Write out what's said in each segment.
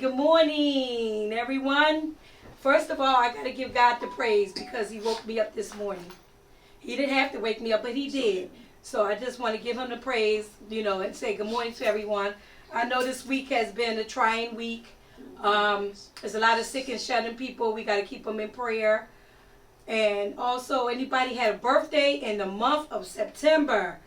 Good morning, everyone. First of all, I got to give God the praise because He woke me up this morning. He didn't have to wake me up, but He did. So I just want to give Him the praise, and say good morning to everyone. I know this week has been a trying week. There's a lot of sick and shut-in people. We got to keep them in prayer. And also, anybody had a birthday in the month of September?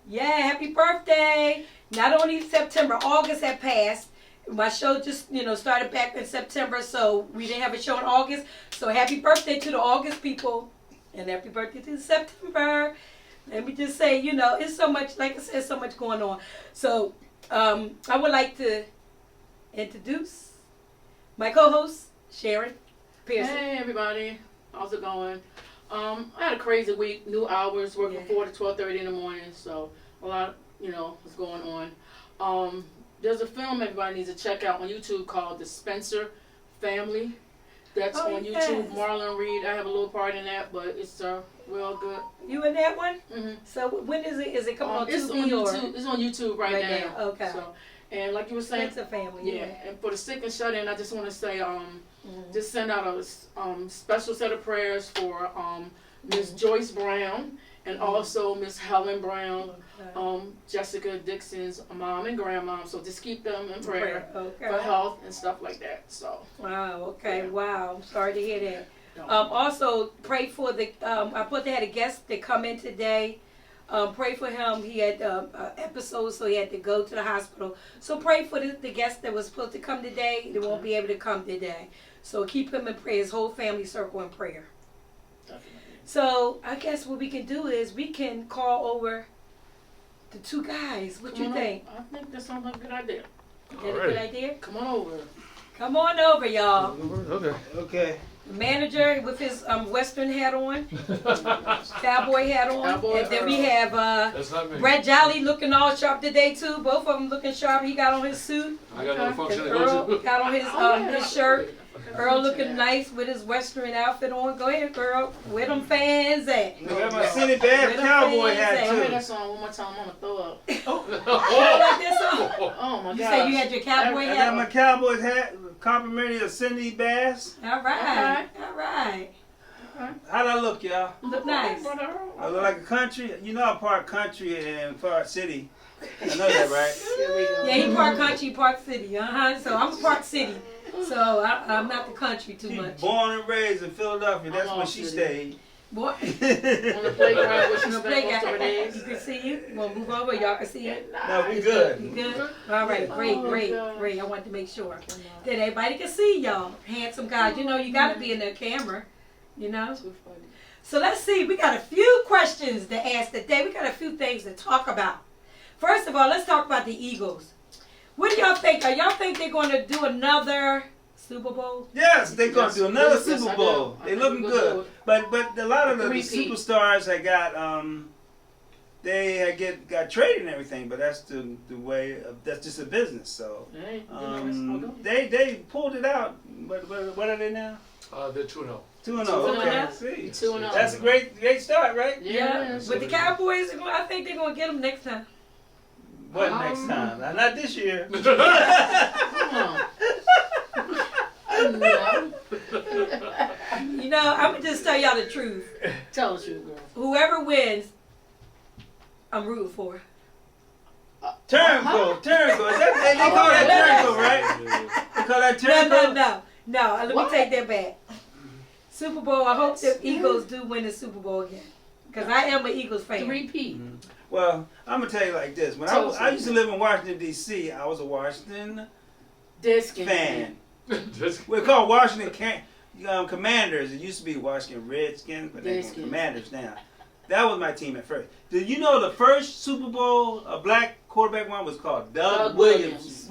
Yeah, happy birthday. Not only September, August had passed. My show just, started back in September, so we didn't have a show in August. So happy birthday to the August people, and happy birthday to September. Let me just say, it's so much, like I said, so much going on. So I would like to introduce my co-host, Sharon Pearson. Hey, everybody. How's it going? I had a crazy week, new hours, working 4 to 12:30 in the morning, so a lot, what's going on. There's a film everybody needs to check out on YouTube called The Spencer Family. That's on YouTube. Marlon Reed. I have a little part in that, but it's real good. You in that one? Mm-hmm. So when is it? Is it coming on it's TV on YouTube. It's on YouTube right now. Okay. So, and like you were saying, Spencer Family. Yeah. And for the sick and shut in, I just want to say, just send out a special set of prayers for Miss Joyce Brown and also Miss Helen Brown, Jessica Dixon's mom and grandma. So just keep them in prayer for health and stuff like that. So. Wow. Okay. Yeah. Wow. I'm sorry to hear that. Also, pray for the. They had a guest that come in today. Pray for him. He had an episode, so he had to go to the hospital. So pray for the guest that was supposed to come today. They won't be able to come today. So keep him in prayer. His whole family circle in prayer. Definitely. So I guess what we can do is we can call over the two guys. What you think? I think that sounds like a good idea. Is that a good idea? Come on over. Come on over, y'all. Okay. The manager with his Western hat on, cowboy hat on, and then we have Brett Jolly looking all sharp today too. Both of them looking sharp. He got on his suit. I got no function to Earl go to. got on his shirt. Earl looking nice with his Western outfit on. Go ahead, Earl. Where them fans at? I got my City Bad cowboy hat Play too. that song one more time. I'm gonna throw up. You like this song? Oh my God! You say you had your cowboy I hat got on? my Cowboys hat, complimentary of Cindy Bass. All right. All right. How'd I look, y'all? Look nice. I look like a country. I'm part country and part city. I know that, right? Yeah, he part country, part city. So I'm part city. So I'm not the country too much. Born and raised in Philadelphia. That's where she stayed. Boy. On the playground where she spent most of her days. You can see you. We'll move over. Y'all can see it. No, we good. You good? All right. Great. I wanted to make sure that everybody can see y'all. Handsome guys. You got to be in the camera. So let's see. We got a few questions to ask today. We got a few things to talk about. First of all, let's talk about the Eagles. What do y'all think? Y'all think they're going to do another Super Bowl? Yes, they're going to do another Super Bowl. They're looking good. But a lot of the superstars that got traded and everything, but that's the way, that's just a business. So they pulled it out. What are they now? They're 2-0. 2-0. Okay. See. 2-0. That's a great start, right? Yeah. But the Cowboys, I think they're going to get them next time. What next time? Not this year. Come on. I'm going to just tell y'all the truth. Tell the truth, girl. Whoever wins, I'm rooting for. Turncoat. They call that turncoat, right? They call that turncoat? No. Let me take that back. Super Bowl, I hope the Eagles do win the Super Bowl again. Because I am an Eagles fan. 3-P. Well, I'm going to tell you like this. When I used to live in Washington, D.C., I was a Washington fan. We're called Washington Commanders. It used to be Washington Redskins, but they're Commanders now. That was my team at first. Did you know the first Super Bowl, a black quarterback one, was called Doug Williams?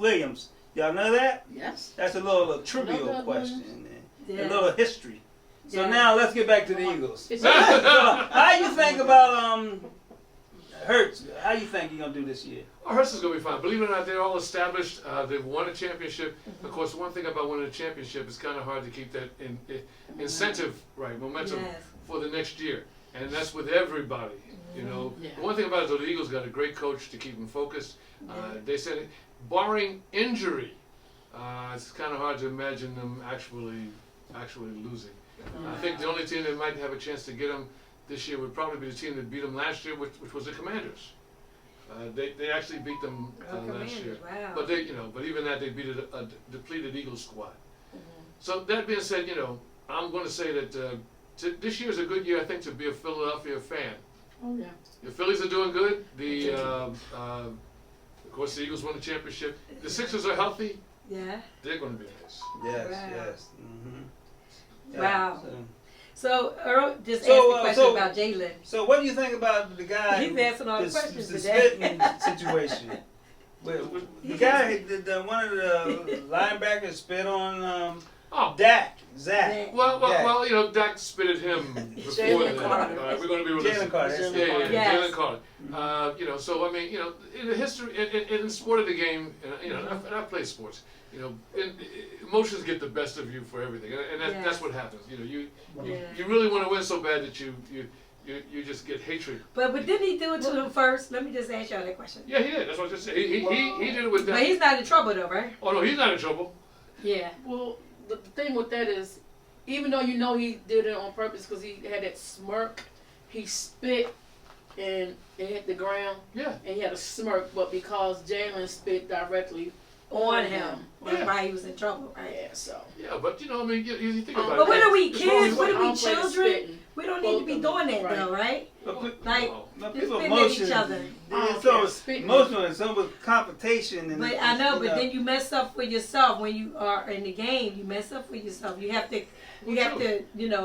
Y'all know that? Yes. That's a little trivial question. A little history. So now let's get back to the Eagles. So how you think about Hurts? How you think you're going to do this year? Hurts is going to be fine. Believe it or not, they're all established. They've won a championship. Of course, one thing about winning a championship is kind of hard to keep that incentive, momentum for the next year. And that's with everybody. The one thing about it, though, the Eagles got a great coach to keep them focused. They said, barring injury, it's kind of hard to imagine them actually losing. I think the only team that might have a chance to get them this year would probably be the team that beat them last year, which was the Commanders. They actually beat them last year. Wow. But but even that, they beat a depleted Eagles squad. So that being said, I'm going to say that this year is a good year, I think, to be a Philadelphia fan. Oh yeah. The Phillies are doing good. Of course, the Eagles won the championship. The Sixers are healthy. Yeah. They're going to be nice. Yes, Wow. yes. Yeah, Wow. So Earl just asked a question about Jalen. So what do you think about the guy? He's answering all the questions the today. spitting situation. The guy, one of the linebackers spit on Zach. Well, Dak spit at him before Jalen that. Carter. We're going to be releasing. Jalen Carter. Yes. Jalen Carter. So I mean, in the history, in the sport of the game, and I play sports. Emotions get the best of you for everything, and that's what happens. You really want to win so bad that you just get hatred. But didn't he do it to him first? Let me just ask y'all that question. Yeah, he did. That's what I just said. He did it with that. But he's not in trouble though, right? Oh no, he's not in trouble. Yeah. Well, the thing with that is, even though he did it on purpose because he had that smirk, he spit and it hit the ground. Yeah. And he had a smirk, but because Jalen spit directly on him, that's why he was in trouble, right? Yeah. So. Yeah, but I mean, you think about it. But what are we, As kids? long as What are we, don't play the children? spitting. We don't need to be doing that though, right? Like, But just people spitting at each emotions. other. It's so emotional and so much competition. And But I know, but then you mess up for yourself when you are in the game. You mess up for yourself. You have to,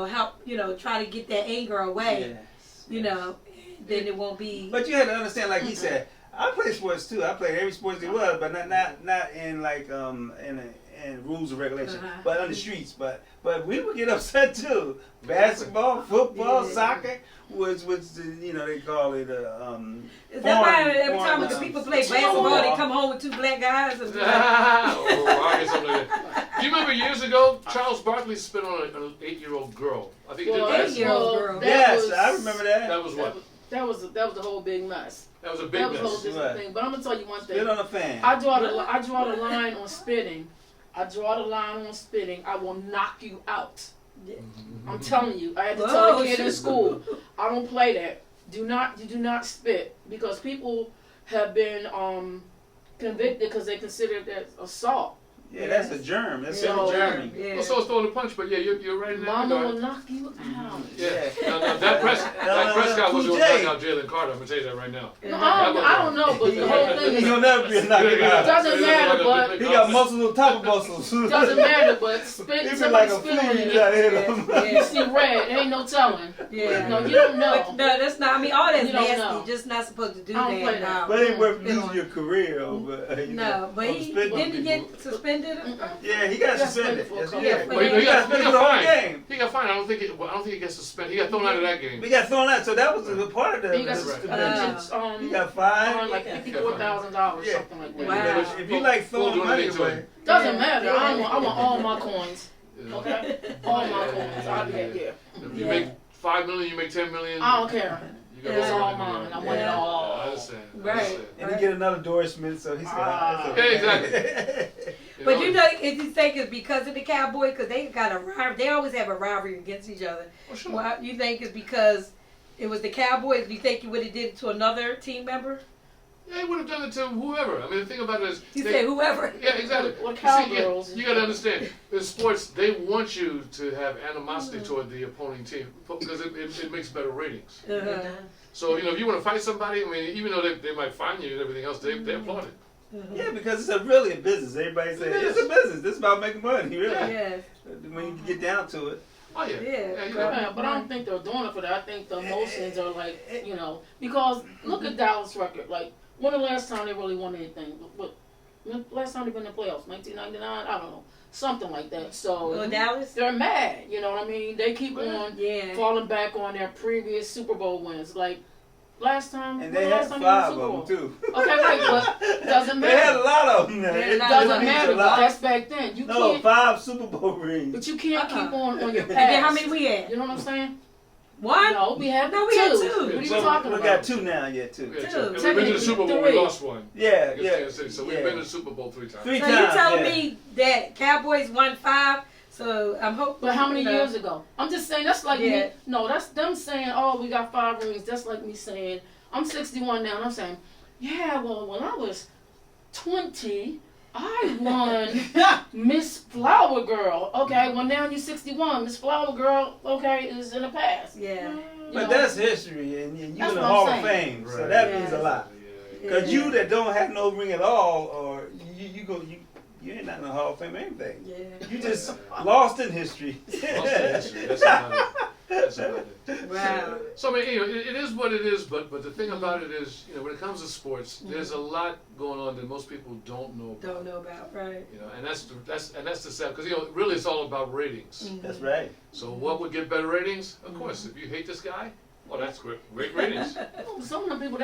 help, try to get that anger away. Yes. Then it won't be. But you had to understand, like he said, I play sports too. I played every sport there was, but not in like in rules and regulations, but on the streets. But we would get upset too. Basketball, football, soccer was they call it Is that why every time the people play basketball, they come home with two black guys? And I guess something like that. Do you remember years ago, Charles Barkley spit on an 8-year-old girl? I think he did that. 8-year-old girl. Yes, I remember that. That was what? That was the whole big mess. That was a big That was a mess. whole different thing. But I'm gonna tell you one thing. Spit on a fan. I draw the line on spitting. I draw the line on spitting. I will knock you out. I'm telling you. I had to tell a kid in school, I don't play that. You do not spit, because people have been convicted because they consider that assault. Yeah, that's a germ. That's a germ. Yeah. Well, so it's throwing a punch, but yeah, you're right in that Mama regard. will knock you out. Yeah. No, that Prescott was going to knock out Jalen Carter. I'm going to tell you that right now. No, I don't know, but the whole thing is, He'll never be a knockout out. doesn't matter, but He got muscles on top of muscles. doesn't matter, but spit. He been like a spit on flea. you. You hit him. You see red, ain't no telling. Yeah. No, you don't know. But no, that's not. I mean, all that's You don't nasty. know. Just not supposed to do I don't play that. that. No. But it ain't worth Spit on. losing your career over. No, but he didn't he get suspended. Yeah, he got suspended. Yes, he did. But he got suspended for the whole fined. game. He got fined. I don't think he gets suspended. He got thrown out of that game. We got thrown out, so that was a part of the He got suspension. He got fined fined. like $54,000, Yeah. something like that. Wow. If you like throwing money away, Doesn't matter. I want all my coins. Okay, all my coins. I'll be yeah. If you make $5 million, you make $10 million. I don't care. You It's got all mine. I want it all. I understand. Right. and he get another endorsement, so he said, Ah. "That's okay." Exactly. But if you think it's because of the Cowboys, because they got a rivalry, they always have a rivalry against each other. Well, sure. Well, you think it's because it was the Cowboys? Do you think you would have did it to another team member? Yeah, he would have done it to whoever. I mean, the thing about it is... You say whoever. Yeah, exactly. What You cowgirls? got to understand, in sports, they want you to have animosity toward the opposing team because it makes better ratings. Uh-huh. So, if you want to fight somebody, I mean, even though they might fine you and everything else, they applaud it. Yeah, because it's really a business. Everybody says it's a business. This is about making money, really. Yes. When you get down to it. Oh, yeah. Yeah, but I don't think they're doing it for that. I think the emotions are like, because look at Dallas' record. Like, when the last time they really won anything? But last time they been in the playoffs, 1999? I don't know. Something like that. So Dallas? They're mad. You know what I mean? They keep on falling back on their previous Super Bowl wins. Like, last time, and they had 5 of them too. Okay, right, but doesn't matter. They had a lot of them. It doesn't matter. But that's back then. You can't, 5 Super Bowl rings. but you can't keep on your path. And then how many we had? You know what I'm saying? One? No, we had No, we two. had two. What are you So talking we about? got two now, yeah, two. Yeah, Two. and we've been to the Super Bowl, we Three. lost one. Yeah, Against yeah. Kansas City. So we've been to the Super Bowl 3 times. Three So times. you telling yeah. me that Cowboys won 5? So I'm hoping. But how many you know, years ago? I'm just saying, that's like Yeah. me. No, that's them saying, oh, we got 5 rings. That's like me saying, I'm 61 now, and I'm saying, yeah, well, when I was 20, I won Miss Flower Girl. Okay, well, now you're 61. Miss Flower Girl, okay, is in the past. Yeah. But that's history, and you're in That's the what Hall I'm of saying. Fame, so Right. that Yeah. means a lot. Yeah. Because you that don't have no ring at all, or you ain't not in the Hall of Fame or anything. Yeah. You just lost in history. Lost in history. That's about it. That's about it. Wow. So I mean, it is what it is. But the thing about it is, when it comes to sports, there's a lot going on that most people don't know about. Don't know about, right? And that's the sad, because really it's all about ratings. That's right. So what would get better ratings? Of course, if you hate this guy, well, that's great ratings. Some of them people,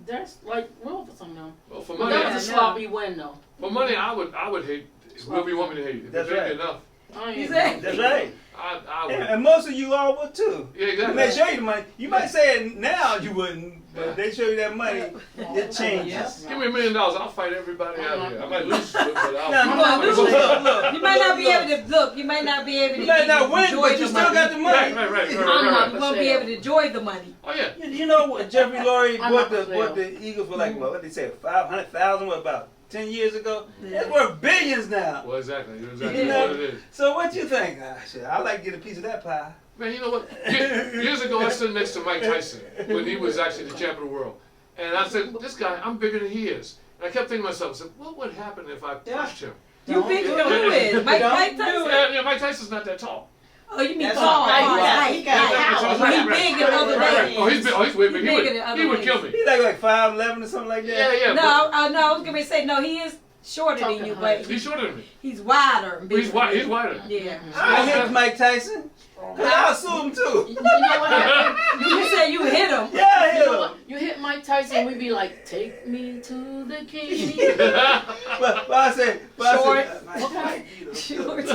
that's like real for some of them. Well, for But money, that was a sloppy win, though. for money, I would hate whoever you want me to hate. If That's you pay right. me enough, I ain't Exactly. That's right. I would. And most of you all would too. Yeah, exactly. They show you the money. You might say it now you wouldn't, but they show you that money, it changes. Give me $1 million, I'll fight everybody out here. I might lose, but I'll Now, fight. look. You might not be able to look. You might not be able to. You might not win, enjoy but you the still money. got the money. Right. You won't be able to enjoy the money. Oh yeah. You know what? Jeffrey Lurie I'm bought not for the Eagles for like what they say, 500,000. What about 10 years ago? It's worth billions now. Well, exactly. You're exactly You know? what it is. So what you think? Shit, I like to get a piece of that pie. Man, you know what? Years ago, I stood next to Mike Tyson when he was actually the champion of the world. And I said, this guy, I'm bigger than he is. And I kept thinking to myself, I said, what would happen if I pushed him? You think who is? Mike Tyson? Yeah, Mike Tyson's not that tall. Oh, you mean That's Paul? all right. Right. He got a house. He big in other ways. Oh, he's way big. He's bigger than other He would ways. kill me. He's like 5'11" or something like that. Yeah. No, I was gonna say no. He is shorter than you, but He's shorter than me. he's wider. and bigger He's than you. He's wider. Yeah. I hit Mike Tyson. I'll sue him too. You know what happened? You said you hit him. Yeah, I You hit know him. what? You hit Mike Tyson, we'd be like, take me to the king. But I said, Short. Mike, Short.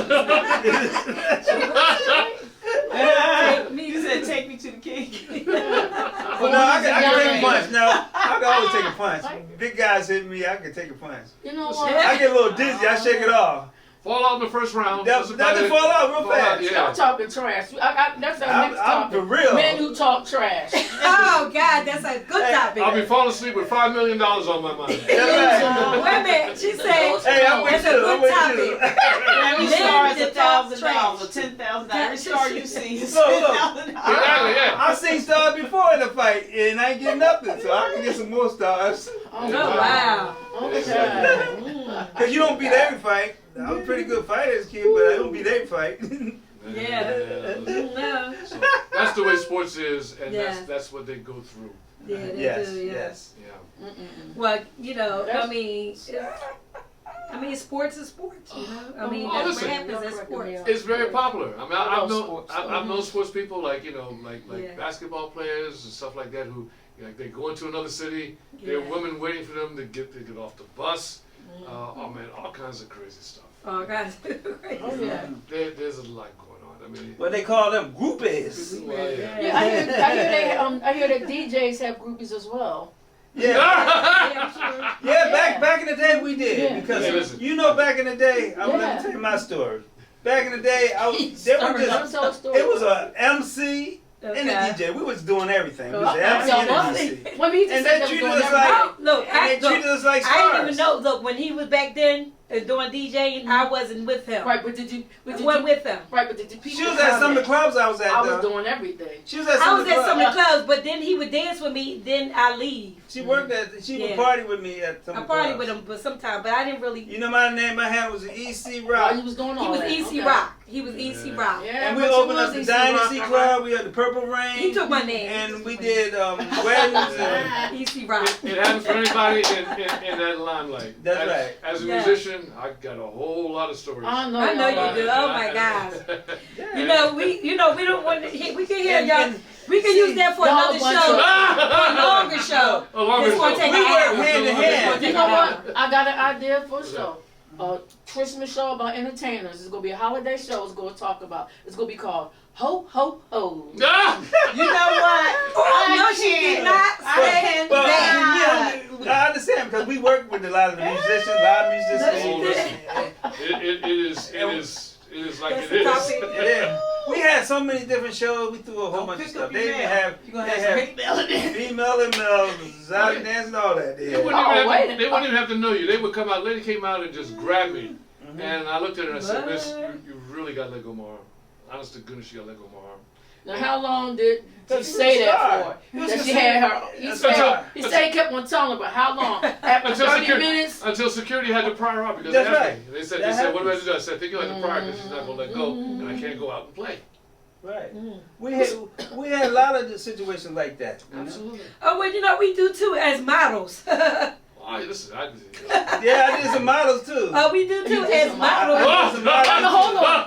You said take me to the king. Well, no, I can take a punch. Now, I can always take a punch. Big guys hit me, I can take a punch. You know what? I get a little dizzy, I shake it off. Fall out in the first round. That That's about can it. fall out real Fall fast. yeah. Y'all talking trash. That's our I'm next topic. for real. Men who talk trash. Oh God, that's a good topic. I'll be falling asleep with $5 million on my mind. That's right. Wait a minute. She said Hey, I'm with that's a you. I'm good with topic. Every Men star is that talk $1,000 or trash. $10,000. Every star you see is Look. $10,000. Exactly, yeah. I seen stars before in the fight, and I ain't getting nothing, so I can get some more stars. Oh wow. Okay. Because you don't beat every fight. I was a pretty good fighter as a kid, but I don't beat every fight. Yeah. No. So that's the way sports is, and Yeah. that's what they go through. Yeah, they Yes, do. Yeah. yes. Yeah. Well, I mean, sports is sports. You know. I mean, Oh, that's listen. what happens at sports. It's very popular. I mean, I I've love known sports. I've known sports people like Yeah. basketball players and stuff like that who they go into another city. There are Yeah. women waiting for them to get off the bus. Oh man, all kinds of crazy stuff. Oh God. Oh yeah. There's a lot going on. I mean, What they call them groupies. well, yeah. Yeah, I hear that DJs have groupies as well. Yeah. Yeah, I'm sure. Yeah, back in the day we did. Yeah. Because Yeah, listen. you know back in the day, I'm Yeah. gonna tell you my story. Back in the day, it was a MC and a Okay. DJ. We was doing everything. We was Oh, the MC So and the what? DJ. When we And just they said treated they were us doing like- everything. Look, And they treated us like stars. I didn't even know. Look, when he was back then doing DJing, I wasn't with him. Right, but did you? I wasn't with him. Right, but did you? She was at some of the clubs I was at. I was though. doing everything. She was at I some was of the at some clubs. of the clubs, but then he would dance with me. Then I leave. She worked at. She would Yeah. party with me at some I of the partied clubs. with him, but sometimes, but I didn't really. You know my name I had was EC Oh, Rock. you was doing all He was that. EC Okay. Rock. He was EC Rock. Yeah, And we but you opened was up the EC Dynasty Rock, Club. We had the Purple Rain. He took my name. And we did weddings and EC Rock. It happens for anybody in that limelight. That's right. As a Yeah. musician, I got a whole lot of stories. I know you do. Oh my God. You know we don't want to. We can hear y'all. We can use that for Y'all another bunch show, of- for a longer show. A longer It's gonna show. take We an work hour. hand in It's gonna hand. take You know an what? hour. I got an idea for a show. A Christmas show about entertainers. It's gonna be a holiday show. It's gonna be called Ho Ho Ho. Ah! work with a lot of the musicians, It is like That's it the is. topic. Yeah. We had so many different shows. We threw a whole bunch of stuff. They even have female and male, Zolly dance and all that. They Yeah. wouldn't even have to know you. They would come out. Lady came out and just grabbed me, and I looked at her and I said, "Miss, you really got to let go of my arm. Honest to goodness, you got to let go of my arm." Now, how long did you say that for? That she had her. He said he kept on telling her, but how long? After 30 minutes? Until security had to pry her out because That's they asked right. me. They said, "What do I do?" I said, "I think you have to pry because she's not going to let go, and I can't go out and play." Right. We had a lot of situations like that. Absolutely. Oh, well, we do too as models. Oh, listen, Yeah, I did some models too. Oh, we do too as models. Hold on.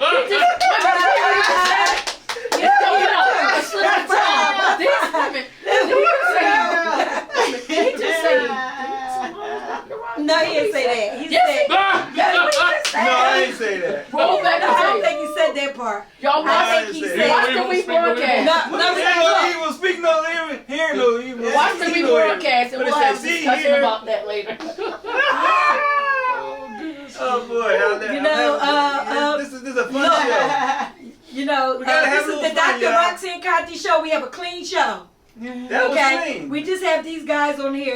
No, he didn't say that. He said. No, I didn't say that. Roll back I don't think he said that part. Y'all I think he said. watch the we broadcast. He was speaking no hearing no evil. Watch the we broadcast and we'll have a discussion about that later. Oh boy, this is a fun show. This is the DrRoxanneContee show. We have a clean show. That was clean. We just have these guys on here,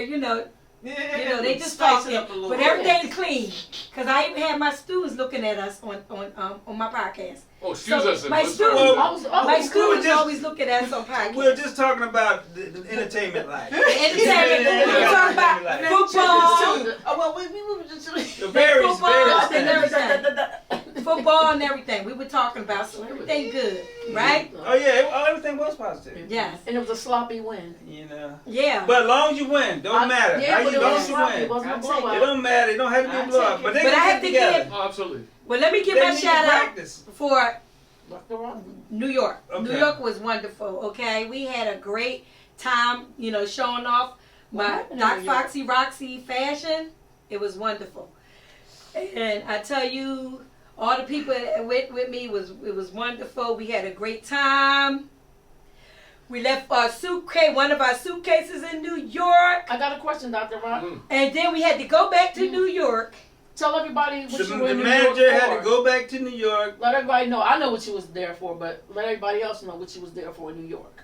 they just spice talking, it up a little but bit. everything's clean. Cause I even have my students looking at us on my podcast. Oh, excuse us. My students, my students just- always look at us on podcast. We're just talking about the entertainment life. Entertainment. We're talking about football. Oh, well, we were just. The various Football and things. everything. Football and everything. We were talking about, so everything good, right? Oh yeah, everything was positive. Yes. And it was a sloppy win. Yeah. But as long as you win, don't matter. Yeah, How but you it was don't sloppy. It win. wasn't a It blowout. don't matter. It don't have to be a blowout. But they But I can have get to together. give- Oh, absolutely. Well, let me give They my need to shout out practice. for Dr. New York. Okay. New York was wonderful. Okay, we had a great time. Showing off my happened in Doc New York? Foxy Roxy fashion. It was wonderful, and I tell you, all the people that went with me it was wonderful. We had a great time. We left our one of our suitcases in New York, I got a question, Dr. Rock. and then we had to go back to New York. Tell everybody what you were The in New manager York had for. to go back to New York. Let everybody know. I know what you was there for, but let everybody else know what you was there for in New York.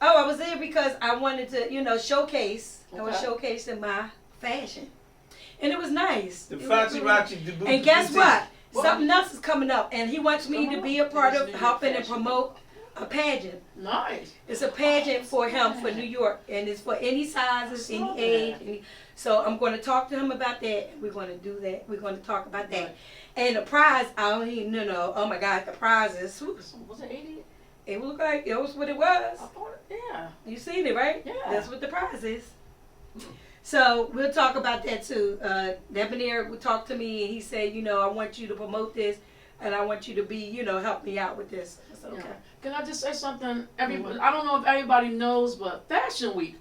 Oh, I was there because I wanted to, showcase. I was Okay. showcasing my fashion, and it was nice. The It was Foxy really- Roxy. And guess what? What? Something else is coming up, and he wants me to be a part of helping and promote a pageant. Nice. It's a pageant for him for New York, and it's for any sizes, any age. So I'm going to talk to him about that. We're going to do that. We're going to talk about that. And the prize, I don't even know. Oh my God, the prize is. Was it 80? It looked like it was what it was. I thought, yeah. You seen it, right? Yeah. That's what the prize is. So we'll talk about that too. Debonair would talk to me and he said, I want you to promote this and I want you to be, help me out with this. I said, okay. Yeah. Can I just say something? I don't know if everybody knows, but Fashion Week,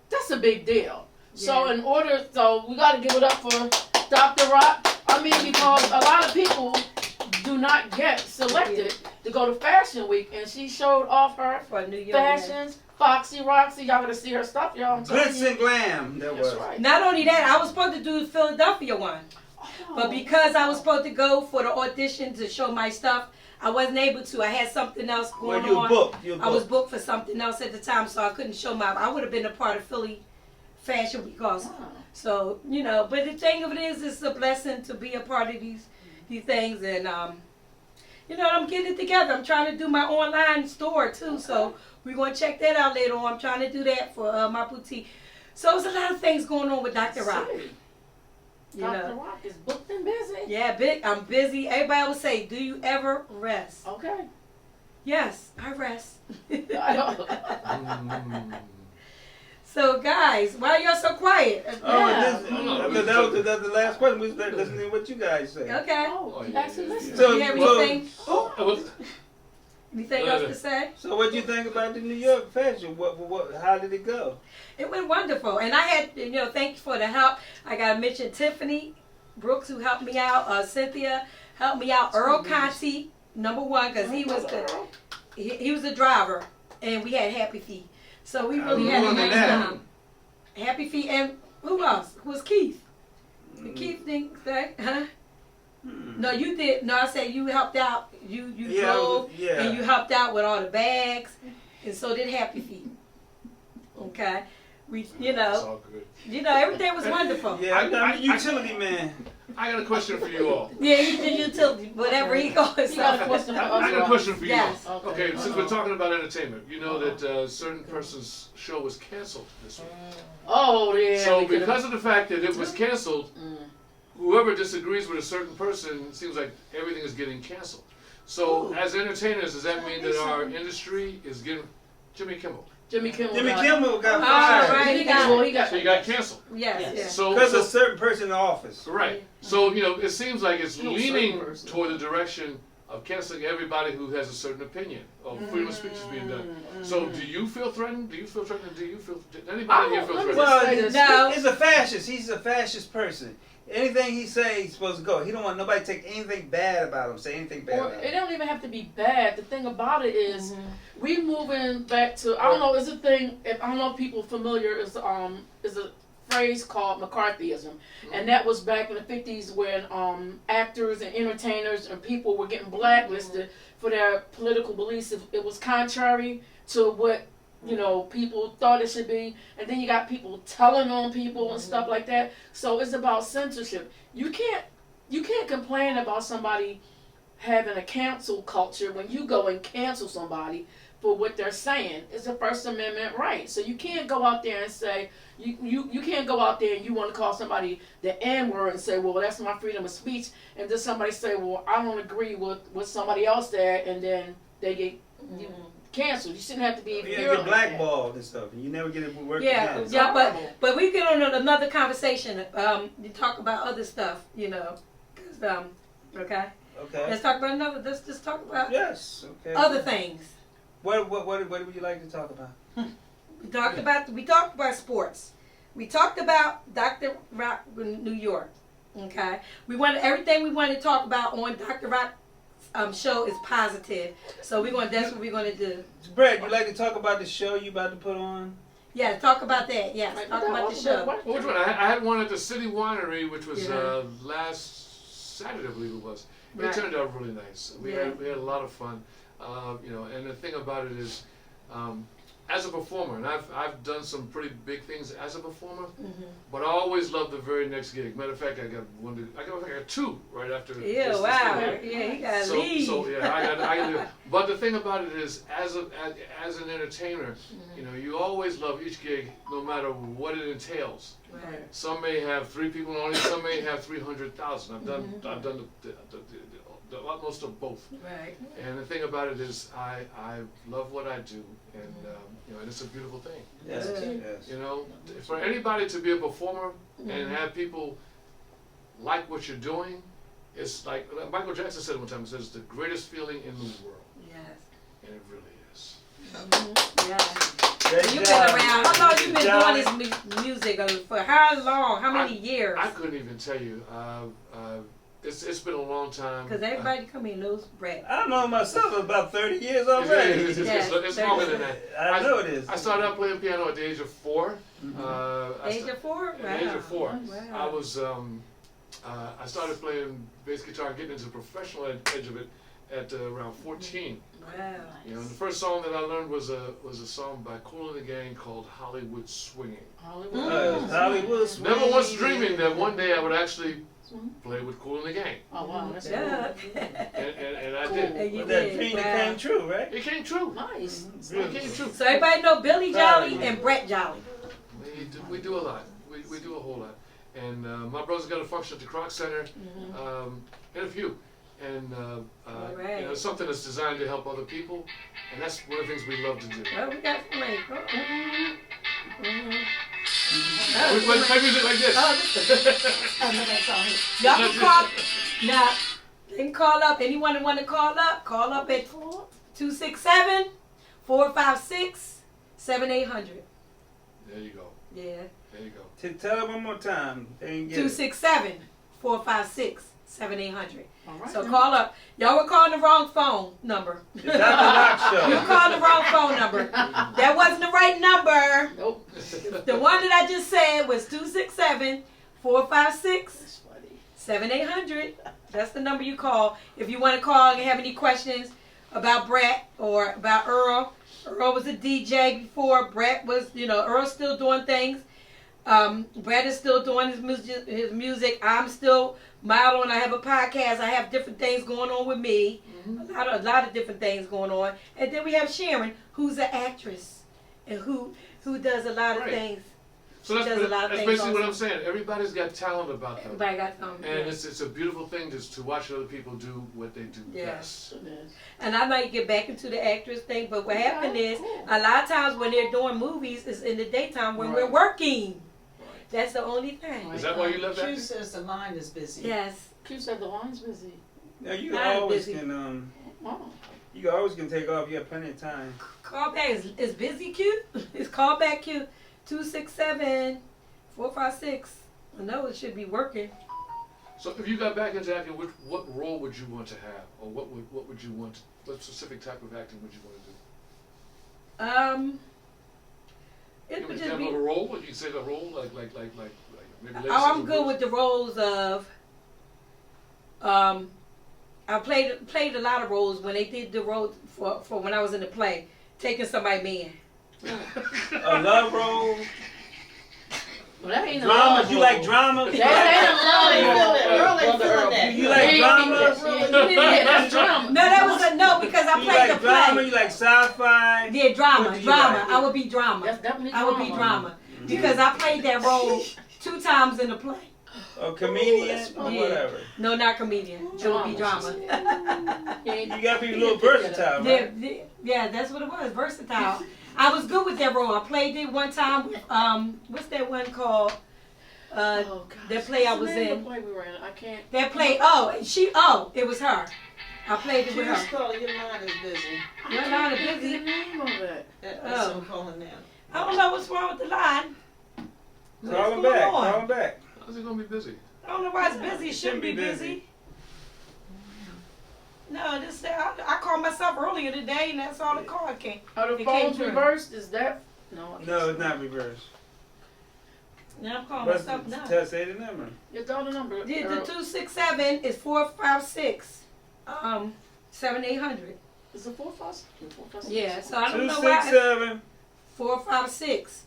that's a big deal. So Yeah. we got to give it up for Dr. Rock. I mean, because a lot of people do not get selected to go to Fashion Week, and she showed off her For New York. fashions. Foxy Roxy, y'all gotta see her stuff, y'all. I'm telling Glitz you. and glam. That That's was. right. Not only that, I was supposed to do the Philadelphia one. But because I was supposed to go for the audition to show my stuff, I wasn't able to. I had something else going Well, you on. booked. I was booked for something else at the time, so I couldn't show I would have been a part of Philly Fashion Week also. So, but the thing of it is, it's a blessing to be a part of these things. And, I'm getting it together. I'm trying to do my online store too. So we're going to check that out later on. I'm trying to do that for my boutique. So there's a lot of things going on with Dr. Rock. Dr. Rock is booked and busy. Yeah, I'm busy. Everybody will say, do you ever rest? Okay. Yes, I rest. Mm. So, guys, why are y'all so quiet? That was the last question. We was listening to what you guys say. Okay. Oh, actually, listen. So, You have anything? Oh, Anything else to say? So what you think about the New York fashion? How did it go? It went wonderful. And I had, thank you for the help. I got to mention Tiffany Brooks, who helped me out. Cynthia helped me out. Earl Contee, #1, because he was the driver. And we had Happy Feet. So we really had a nice time. Happy Feet. And who else? Who was Keith? Keith think that, huh? No, you did. No, I said you helped out. You drove and you helped out with all the bags, and so did Happy Feet. Okay, everything was wonderful. Yeah, I'm a utility man. I got a question for you all. Yeah, he's the utility. Whatever he goes. You got a question for us? I got a question for you Yes. all. Okay, since we're talking about entertainment, you know that a certain person's show was canceled this week. Oh, yeah. So because of the fact that it was canceled, whoever disagrees with a certain person, it seems like everything is getting canceled. So as entertainers, does that mean that our industry is getting Jimmy Kimmel? Jimmy Kimmel got fired. fired. So he got canceled. Yes. So because a certain person in the office. Right. So it seems like it's leaning toward the direction of canceling everybody who has a certain opinion of freedom of speech is being done. So do you feel threatened? Do you feel threatened? Did anybody here feel threatened? Well, no. He's a fascist. He's a fascist person. Anything he says, he's supposed to go. He don't want nobody to take anything bad about him. Say anything bad about him. It don't even have to be bad. The thing about it is, we moving back to, I don't know, is a thing. I don't know if people familiar is a phrase called McCarthyism, and that was back in the 50s when actors and entertainers and people were getting blacklisted for their political beliefs. It was contrary to what people thought it should be, and then you got people telling on people and stuff like that. So it's about censorship. You can't complain about somebody having a cancel culture when you go and cancel somebody for what they're saying. It's a First Amendment right. So you can't go out there and say you can't go out there and you want to call somebody the N-word and say, well, that's my freedom of speech, and then somebody say, well, I don't agree with what somebody else said, and then they get canceled. You shouldn't have to be get blackballed and stuff. You never get it work. Yeah, but we get on another conversation. You talk about other stuff, cause okay. Let's talk about another. Let's just talk about other things. What would you like to talk about? We talked about sports. We talked about Dr. Rock in New York. Okay, everything we want to talk about on Dr. Rock show is positive. So that's what we're gonna do. Brett, you like to talk about the show you about to put on? Yeah, talk about that. Yes, talk about the show. Which one? I had one at the City Winery, which was last Saturday, I believe it was. It turned out really nice. We had a lot of fun. And the thing about it is, as a performer, and I've done some pretty big things as a performer, but I always love the very next gig. Matter of fact, I got two right after. Yeah, this wow. Gig. Yeah, he got to leave. So yeah, I got. But the thing about it is, as an entertainer, you always love each gig, no matter what it entails. Right. Some may have 3 people in the audience. Some may have 300,000. I've done the utmost of both. Right. And the thing about it is, I love what I do, and and it's a beautiful thing. Yes. For anybody to be a performer and have people like what you're doing, it's like Michael Jackson said one time. He says it's the greatest feeling in the world. Yes. And it really is. You've been around. How long you been doing this music? For how long? How many years? I couldn't even tell you. It's been a long time. Because everybody come here knows Brett. I know myself about 30 years already. It's longer than that. I know it is. I started out playing piano at the age of 4. Age of 4? Wow. At the age of 4. Wow. I was I started playing bass guitar, getting into the professional edge of it at around 14. Wow. And the first song that I learned was a song by Kool and the Gang called Hollywood Swinging. Hollywood Swinging. Never once dreaming that one day I would actually play with Kool and the Gang. Oh wow, that's cool. And I did. And you That did. dream Wow. came true, right? It came true. nice. It came true. So everybody know Billy Jolly and Brett Jolly. We do a lot. We do a whole lot. And my brother's got a function at the Croc Center, and a few. And it's something that's designed to help other people, and that's one of the things we love to do. Well, we got some like, We play music like this. Y'all can call. Now, you can call up. Anyone that want to call up at 267-456-7800. There you go. Yeah. There you go. Tell it one more time. 267-456-7800. All right. So call up. Y'all were calling the wrong phone number. The Dr. Rock Show. You called the wrong phone number. That wasn't the right number. Nope. The one that I just said was 267-456-7800. 7-800. That's the number you call. If you want to call and have any questions about Brett or about Earl. Earl was a DJ before. Brett was, Earl's still doing things. Brett is still doing his music. I'm still modeling. I have a podcast. I have different things going on with me. Mm-hmm. A lot of different things going on. And then we have Sharon, who's an actress and who does a lot of things. So that's basically what I'm saying. Everybody's got talent about them. Everybody got talent. And it's a beautiful thing just to watch other people do what they do best. And I might get back into the actress thing, but what happened is a lot of times when they're doing movies, it's in the daytime when we're working. That's the only thing. Is that why you left that? Q says the line is busy. Yes. Q said the line's busy. Yeah, you always can you always can take off. You have plenty of time. Call back is busy Q. It's call back Q. 267-456. I know it should be working. So if you got back into acting, what role would you want to have, or what would you want? What specific type of acting would you want to do? It would just be a role. Would you say the role like maybe? I'm good with the roles of. I played a lot of roles when they did the roles for when I was in the play, taking somebody man. A love role. Well, that ain't drama. A you like drama? That ain't a love role. You like drama? Yeah, that's drama. No, that was a no because I played the play. Drama? You like sci-fi? Yeah, drama. Like? I would be drama. That's definitely I would be drama because I played that role 2 times in the play. A comedian or whatever. No, not comedian. It would be drama. You got to be a little versatile, right? Yeah, that's what it was. Versatile. I was good with that role. I played it one time with what's that one called? That play I was in. Play we were in. I can't. That play. It was her. I played it with her. Calling your line is busy. Your line is busy. The name of it. That's what I'm calling now. I don't know what's wrong with the line. Call him back. Call him back. How's it gonna be busy? I don't know why it's busy. It shouldn't be busy. No, I called myself earlier today, and that's all the call came. Are the phones reversed? Is that no? No, it's not reversed. Now I'm calling myself now. Say the number. It's all the number. The 267 is 456 7800. Is it 456? Yeah, so I don't know why. 267 456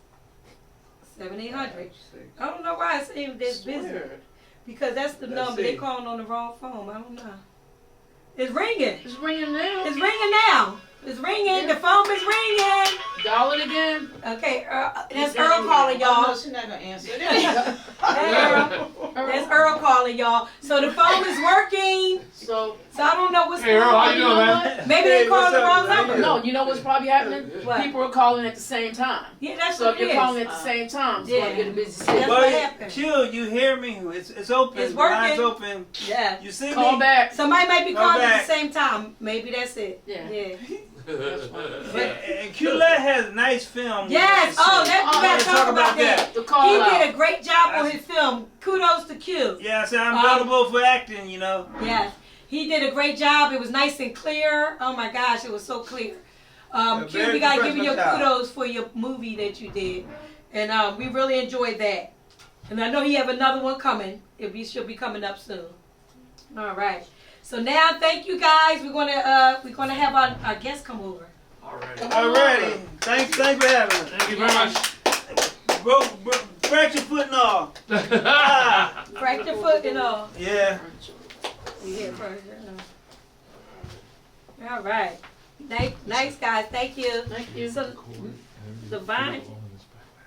7800. I don't know why it's even this busy. Because that's the number. They're calling on the wrong phone. I don't know. It's ringing. It's ringing now. It's ringing now. It's ringing. The phone is ringing. Dial it again. Okay, that's Earl calling y'all. No, she's not going to answer. That's Earl calling y'all. So the phone is working. So I don't know what's going on. Earl, how you doing, man? Maybe they called the wrong number. No, you know what's probably happening? What? People are calling at the same time. Yeah, that's so what if it you're is. calling at the same time, it's going to get a busy signal. That's what happened. Q, you hear me? It's open. It's The working. line's open. Yeah. You see Call me? back. Somebody might be calling at back. the same time. Maybe that's it. Yeah. And Q-Let has nice film. Yes. Oh, you gotta talk about that. He did a great job on his film. Kudos to Q. Yeah, so I'm available for acting, you know. Yes. He did a great job. It was nice and clear. Oh my gosh, it was so clear. Q, we gotta give you your kudos for your movie that you did. And we really enjoyed that. And I know you have another one coming. She'll be coming up soon. All right. So now, thank you guys. We're gonna have our guests come over. Alrighty. Thanks for having us. Thank you very much. Fracture foot and all. Fracture foot and all. Yeah. Yeah, fracture. All right. Nice guys. Thank you. Thank you. So, Lavonne,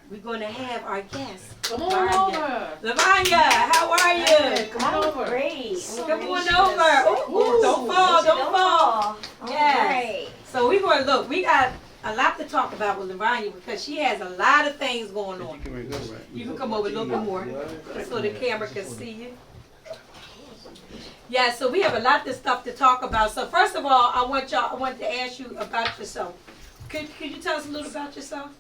we're gonna have our guests. Come on over. Lavonne, how are you? Come on over. Great. Come on over. Ooh, don't fall. Yes. So we're going to look. We got a lot to talk about with Lavonne because she has a lot of things going on. You can come over a little bit more so the camera can see you. Yeah, so we have a lot of stuff to talk about. So first of all, I want to ask you about yourself. Could you tell us a little about yourself?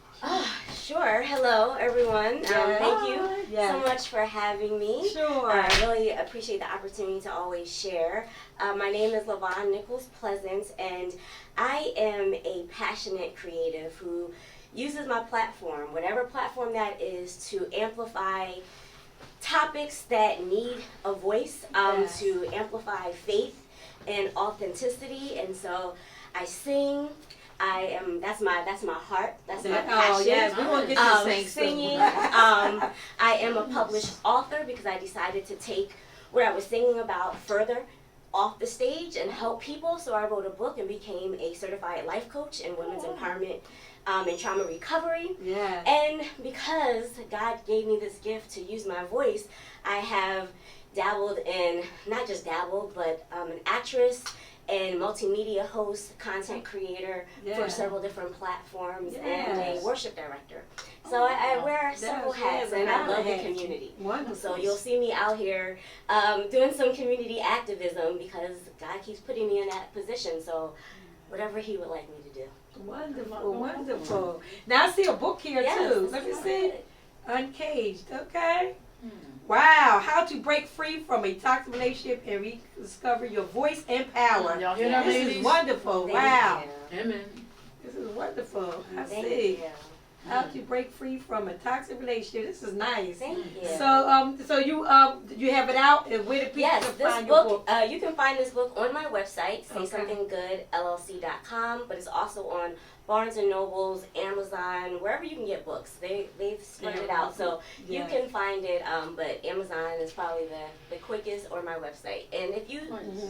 Sure. Hello, everyone. Thank you Yeah. so much for having me. Sure. I really appreciate the opportunity to always share. My name is Lavonne Nichols Pleasant, and I am a passionate creative who uses my platform, whatever platform that is, to amplify topics that need a voice Yes. to amplify faith and authenticity. And so I sing. That's my heart. That's my passion. Oh yes, we want to get to sing Singing. soon. I am a published author because I decided to take what I was singing about further off the stage and help people. So I wrote a book and became a certified life coach in women's empowerment and trauma recovery. Yeah. And because God gave me this gift to use my voice, I have dabbled in, not just dabbled, but an actress and multimedia host, content creator for several different platforms, and a worship director. So I wear several hats, and I love the community. Wonderful. So you'll see me out here doing some community activism because God keeps putting me in that position. So whatever He would like me to do. Wonderful, wonderful. Now I see a book here too. Let me see. Uncaged. Okay. Wow, how to break free from a toxic relationship and rediscover your voice and power. Y'all hear that, This ladies? is wonderful. Thank Wow. you. Amen. This is wonderful. I Thank see. you. How to break free from a toxic relationship. This is nice. Thank you. So you have it out, and where do people Yes, can this find your book? book, you can find this book on my website, Okay. SaySomethingGoodLLC.com, but it's also on Barnes & Noble's, Amazon, wherever you can get books. They've spread it out, so you can find it, but Amazon is probably the quickest, or my website. And if you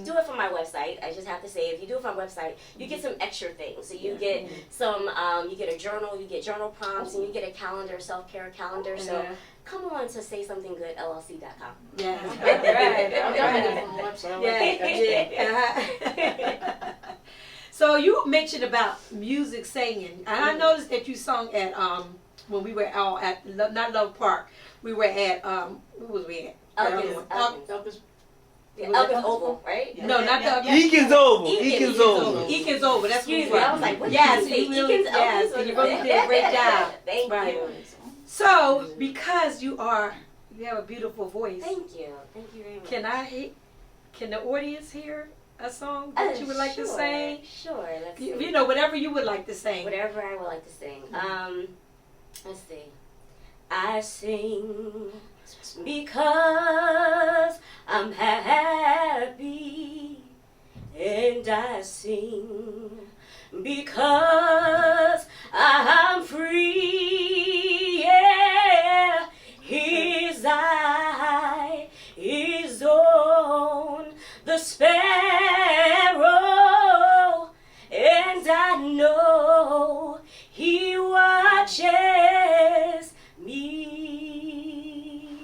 do it from my website, I just have to say, if you do it from my website, you get some extra things. So you get some, you get a journal, you get journal prompts, and you get a calendar, self-care calendar. So come on to SaySomethingGoodLLC.com. Yes. I'm definitely from the website. Yeah. So you mentioned about music singing, and I noticed that you sung at when we were out at not Love Park, we were at who was we at? Elkins Oval, right? No, not the Eakins Oval. Eakins Oval. Eakins Oval. That's what Excuse we me, were. I was like, what Yes, did you say? you really, Eakins yes, Oval? you really did a great job. Thank Right. you. So because you have a beautiful voice, Thank you. Thank you very much. can the audience hear a song that you would like to sing? Sure. Let's see. You know, whatever you would like to sing. Whatever I would like to sing. Let's see. I sing because I'm happy, and I sing because I'm free. Yeah, His eye is on the sparrow, and I know He watches me.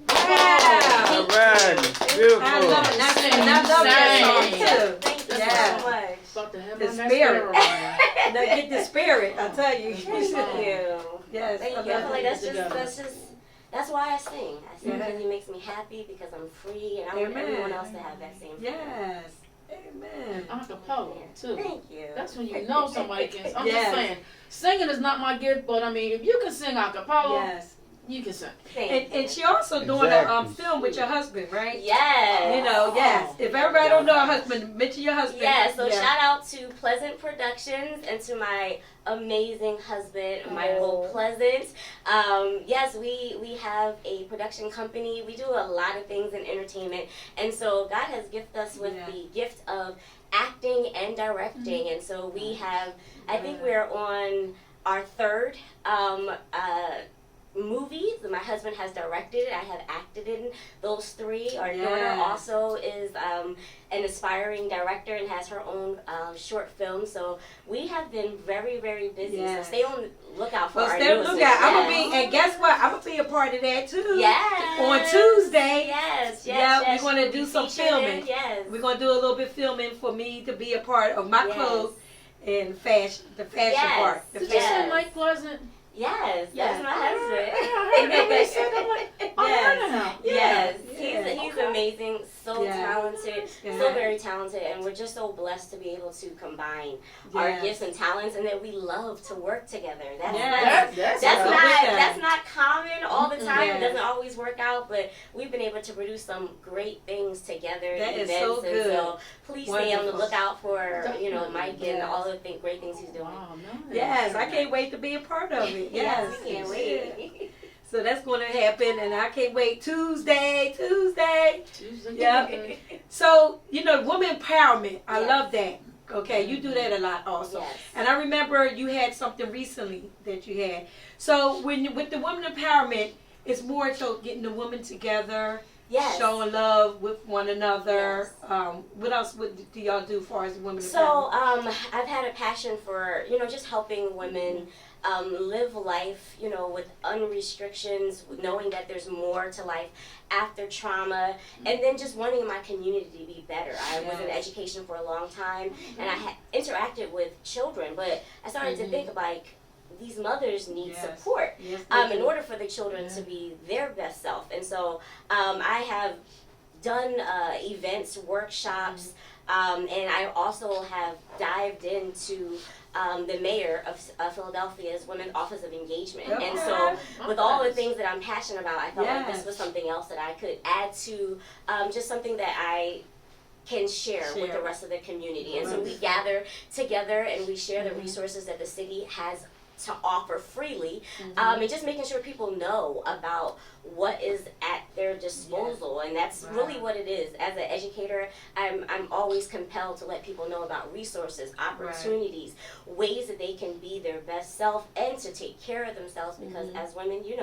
Wow. All right. Beautiful. I love it. And I love that song too. Thank you Yeah. so much. About to have The my spirit. mascara on. Now get the spirit, I tell you. Thank you. Yes, Thank I you. I love feel like it. that's why I sing. I sing because He makes me happy, because I'm free, and I want everyone else to have that same feeling. Yes. Amen. Acapella too. Thank you. That's when you know somebody can. I'm Yes. just saying, singing is not my gift, but I mean, if you can sing acapella, Yes. you can sing. And she also doing Exactly. a film with your husband, right? Yes. You know, yes. If everybody don't know her husband, mention your husband. Yeah, so shout out to Pleasant Productions and to my amazing husband, Michael Pleasant. Yes, we have a production company. We do a lot of things in entertainment. And so God has gifted us with the gift of acting and directing. And so we have, I think we're on our third movie that my husband has directed. I have acted in those three. Our daughter also is an aspiring director and has her own short film. So we have been very, very busy. So stay on the lookout for our stay on the newest lookout. one. I'm gonna be, and guess what? I'm gonna be a part of that too. Yes. On Tuesday. Yes. We're gonna do some filming. Yes. We're gonna do a little bit filming for me to be a part of my clothes and fashion, the fashion part. The Did you fashion. say Mike Pleasant? Yes, Yes. that's my husband. Yes. He's amazing, so talented, so very talented, and we're just so blessed to be able to combine our gifts and talents, and that we love to work together. That's not common all the time. It doesn't always work out, but we've been able to produce some great things together. That is events, so good. And so please stay on the Wonderful. lookout for Mike and all the great things he's doing. Wow, nice. Yes, I can't wait to be a part of it. Yes, we can't wait. So that's going to happen, and I can't wait. Tuesday. Yeah. So, woman empowerment. I love that. Okay, you do that a lot also. Yes. And I remember you had something recently that you had. So with the woman empowerment, it's more so getting the women together, showing love with one another. Yes. What else do y'all do as far as women empowerment? So I've had a passion for, just helping women live life, with unrestrictions, knowing that there's more to life after trauma, and then just wanting my community to be better. I was in education for a long time, and I had interacted with children, but I started to think like, these mothers need support in order for the children to be their best self. And so I have done events, workshops, and I also have dived into the mayor of Philadelphia's Women's Office of Engagement. And so with all the things that I'm passionate about, I felt like this was something else that I could add to just something that I can share with the rest of the community. And so we gather together and we share the resources that the city has to offer freely, and just making sure people know about what is at their disposal. And that's really what it is. As an educator, I'm always compelled to let people know about resources, opportunities, ways that they can be their best self and to take care of themselves, because as women, we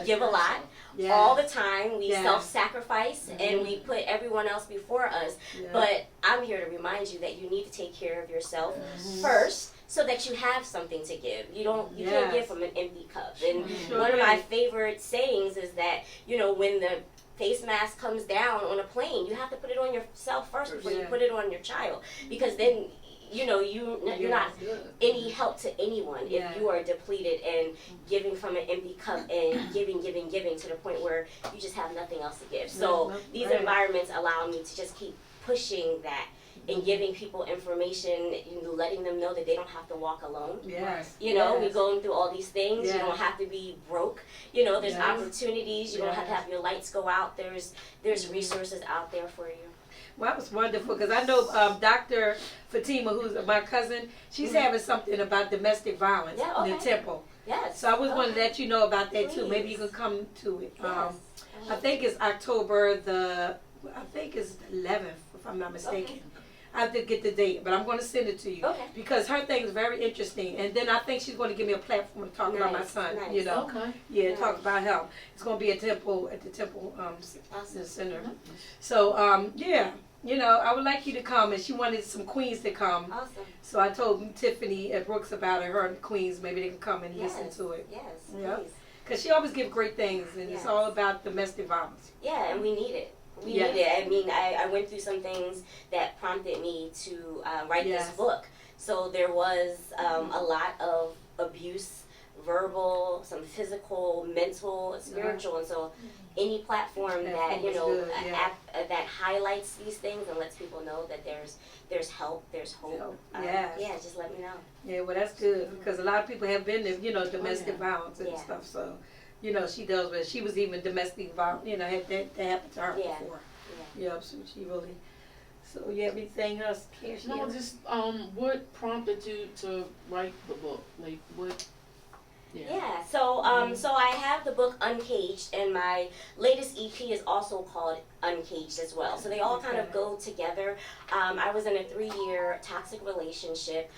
give a lot all the time. We self-sacrifice and we put everyone else before us. But I'm here to remind you that you need to take care of yourself first, so that you have something to give. You can't give from an empty cup. And one of my favorite sayings is that, when the face mask comes down on a plane, you have to put it on yourself first before you put it on your child. Because then, you're not any help to anyone if you are depleted and giving from an empty cup and giving to the point where you just have nothing else to give. So these environments allow me to just keep pushing that and giving people information, letting them know that they don't have to walk alone. We're going through all these things. You don't have to be broke. There's opportunities. You don't have to have your lights go out. There's resources out there for you. Well, that was wonderful, because I know Dr. Fatima, who's my cousin, she's having something about domestic violence in the temple. Yes. So I was wanting to let you know about that too. Maybe you can come to it. I think it's October the 11th, if I'm not mistaken. I have to get the date, but I'm going to send it to you because her thing is very interesting. And then I think she's going to give me a platform to talk about my son. Talk about him. It's going to be at the temple center. So I would like you to come, and she wanted some queens to come. Awesome. So I told Tiffany at Brooks about it. Her and the queens, maybe they can come and listen to it. Yes. Please. Because she always gives great things, and it's all about domestic violence. Yeah, and we need it. We need it. I mean, I went through some things that prompted me to write this book. So there was a lot of abuse, verbal, some physical, mental, spiritual, and so any platform that that highlights these things and lets people know that there's help, there's hope. Just let me know. Yeah, well, that's good, because a lot of people have been there, domestic violence and stuff. So. She does, but she was even domestic violence, had that happened to her before. So she really, so you have anything else? No, just, what prompted you to write the book? Like, what? So I have the book Uncaged, and my latest EP is also called Uncaged as well. So they all kind of go together. I was in a 3-year toxic relationship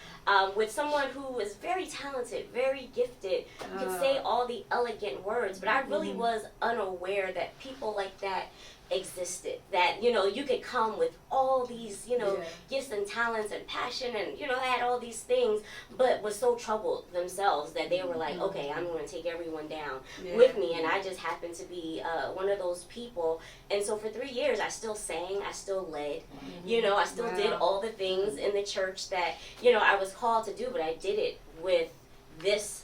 with someone who was very talented, very gifted, could say all the elegant words, but I really was unaware that people like that existed, that you could come with all these gifts and talents and passion and had all these things, but was so troubled themselves that they were like, okay, I'm going to take everyone down with me. And I just happened to be one of those people. And so for 3 years I still sang, I still led, I still did all the things in the church that I was called to do, but I did it with this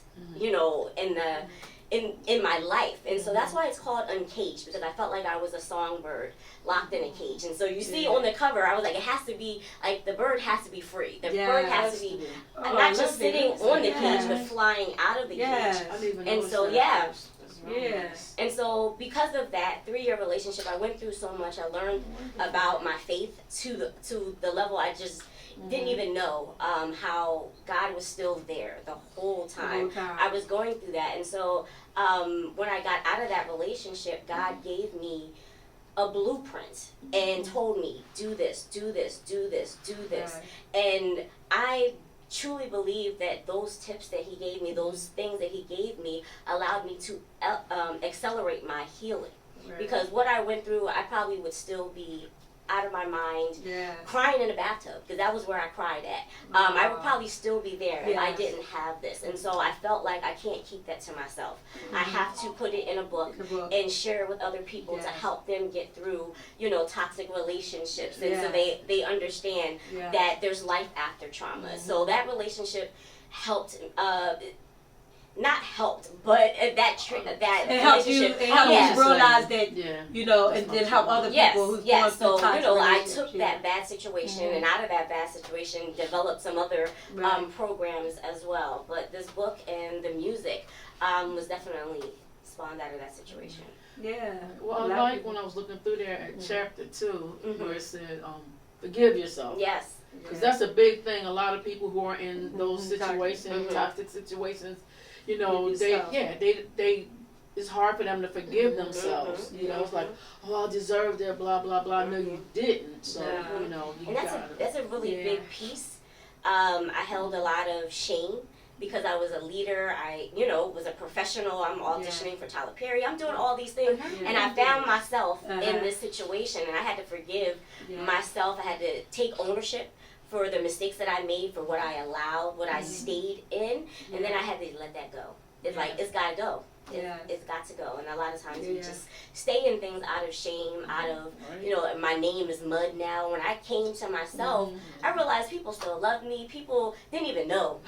in my life. And so that's why it's called Uncaged, because I felt like I was a songbird locked in a cage. And so you see on the cover, I was like, it has to be, like, the bird has to be free. The bird has to be not just sitting on the cage, but flying out of the cage. And so, and so because of that 3-year relationship, I went through so much. I learned about my faith to the level I just didn't even know how God was still there the whole time. I was going through that. And so when I got out of that relationship, God gave me a blueprint and told me, do this, do this, do this, do this. And I truly believe that those tips that he gave me, those things that he gave me, allowed me to accelerate my healing. Because what I went through, I probably would still be out of my mind, crying in a bathtub, because that was where I cried at. I would probably still be there if I didn't have this. And so I felt like I can't keep that to myself. I have to put it in a book and share it with other people to help them get through, you know, toxic relationships. And so they understand that there's life after trauma. So that relationship helped, not helped, but that it helped you. It helped you realize that you know, and then help other people who's going through toxic you know, I took that bad situation, and out of that bad situation, developed some other programs as well. But this book and the music was definitely spawned out of that situation. Yeah. Well, I like when I was looking through there at chapter 2, where it said, "Forgive yourself." Yes. Because that's a big thing. A lot of people who are in those situations, toxic situations, you know, they it's hard for them to forgive themselves. You know, it's like, oh, I deserve that, blah, blah, blah. No, you didn't. So, you know, you that's a really big piece. I held a lot of shame because I was a leader. I, you know, was a professional. I'm auditioning for Tyler Perry. I'm doing all these things. And I found myself in this situation, and I had to forgive myself. I had to take ownership for the mistakes that I made, for what I allowed, what I stayed in, and then I had to let that go. It's like, it's gotta go. It's got to go. And a lot of times we just stay in things out of shame, out of, you know, my name is mud now. When I came to myself, I realized people still loved me. People didn't even know.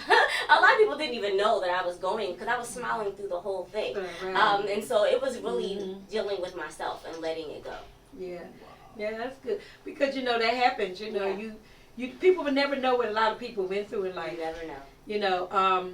A lot of people didn't even know that I was going, because I was smiling through the whole thing. And so it was really dealing with myself and letting it go. Yeah, that's good. Because, you know, that happens. You know, you people would never know what a lot of people went through in life. You never know. You know,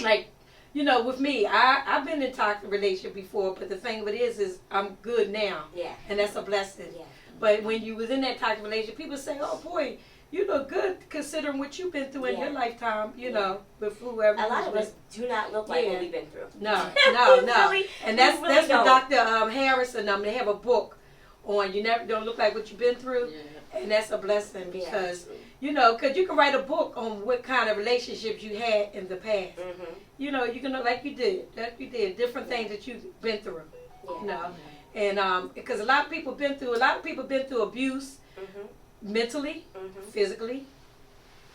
like, you know, with me, I've been in a toxic relationship before, but the thing of it is I'm good now. Yeah. And that's a blessing. Yeah. But when you was in that toxic relationship, people say, oh boy, you look good considering what you've been through in your lifetime, you know, with whoever. A lot of us do not look like what we've been through. No. Really, and that's what Dr. Harris and them, they have a book on you never don't look like what you've been through. Yeah. And that's a blessing because, you know, because you can write a book on what kind of relationships you had in the past. You know, you can look like you did, different things that you've been through, you know. And because a lot of people been through abuse, mentally, physically,